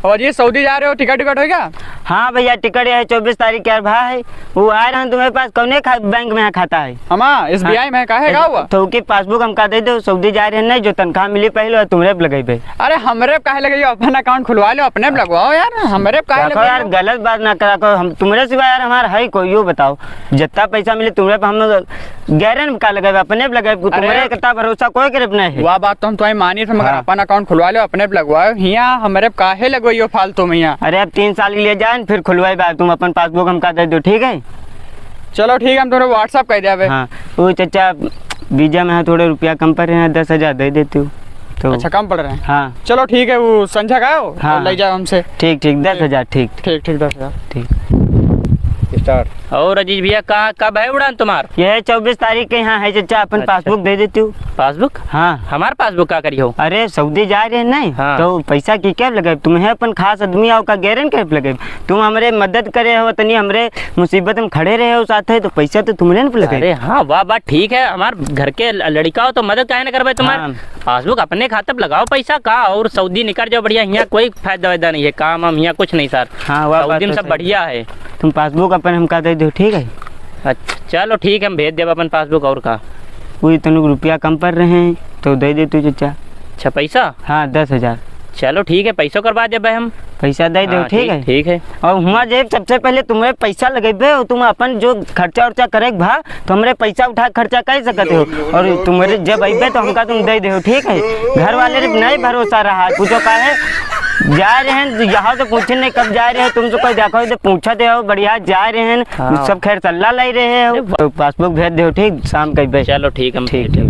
और ये सऊदी जा रहे हो, टिकट हो क्या? हाँ भैया टिकट है 24 तारीख के भाई। वो आ रहा हूँ तुम्हारे पास कौन बैंक में खाता है? हम SBI में काहे का हुआ? तो की पासबुक हमका दे दो, सऊदी जा रहे हैं नहीं, जो तनख्वाह मिली पहले तुम्हारे पे लगे भाई। अरे हमरे काहे लगे, अपन अकाउंट खुलवा लो, अपने पे लगवाओ यार, हमरे काहे लगे यार? गलत बात ना करा करो, हम तुम्हारे सिवा यार हमारा है कोई? यो बताओ जितना पैसा मिले तुम्हारे पे हम गैरन का लगे, अपने पे लगे, तुम्हारे कितना भरोसा कोई करे अपने है। वह बात तो हम तुम्हारी मानी थे, मगर अपन अकाउंट खुलवा लो, अपने पे लगवाओ। यहाँ हमरे काहे लगवाइयो फालतू में यहाँ? अरे अब 3 साल के लिए जाए फिर खुलवाई बात, तुम अपन पासबुक हमका दे दो, ठीक है? चलो ठीक है, हम तुम्हें व्हाट्सअप कर दिया। हाँ वो चाचा वीजा में थोड़े रुपया कम पड़ रहे हैं, 10,000 दे देती हूँ तो। अच्छा कम पड़ रहे हैं? हाँ चलो ठीक है, वो संझा का हो, हाँ ले जाओ हमसे। ठीक 10,000। ठीक 10,000 ठीक। स्टार्ट। और अजीज भैया कब है उड़ान तुम्हार? ये 24 तारीख के यहाँ है चाचा, अपन अच्छा। पासबुक दे देती हूँ। पासबुक? हाँ हमार पासबुक का करियो? अरे सऊदी जा रहे हैं नहीं, हाँ। तो पैसा की क्या लगे? तुम्हें अपन खास आदमी आओ का गैरन कैप लगे, तुम हमरे मदद करे हो, तनी हमरे मुसीबत में खड़े रहे हो साथ है, तो पैसा तो तुम्हारे न लगे। अरे हाँ वाह बात ठीक है, हमार घर के लड़का हो तो मदद काहे ना करबे तुम्हारे। हाँ। पासबुक अपने खाते पे लगाओ पैसा का, और सऊदी निकल जाओ बढ़िया, यहाँ कोई फायदा वायदा नहीं है, काम हम यहाँ कुछ नहीं सर। हाँ वह बात सऊदी में तो सब सही। बढ़िया है। तुम पासबुक अपन हमका दे दो, ठीक है? अच्छा चलो ठीक है, हम भेज देब अपन पासबुक। और का वही तनु रुपया कम पड़ रहे हैं तो दे दे तू चाचा। अच्छा पैसा? हाँ 10,000 चलो ठीक है, पैसों करवा देब हम। पैसा दे दो, हाँ, ठीक है? ठीक है। और हुआ जेब सबसे पहले तुम्हें पैसा लगेबे, और तुम अपन जो खर्चा उर्चा करे भा तो हमरे पैसा उठा खर्चा कर सकते हो, और तुम्हारे जब अबे तो हमका तुम दे दे, ठीक है? घर वाले नहीं भरोसा रहा, पूछो का है जा रहे हैं यहाँ तो पूछे नहीं कब जा रहे हैं, तुम तो कोई देखो तो पूछा दे हो बढ़िया जा रहे हैं। हाँ। सब खैर सल्ला ले रहे हो, तो पासबुक भेज दो, ठीक? शाम के। चलो ठीक है, हम ठीक भेज देब।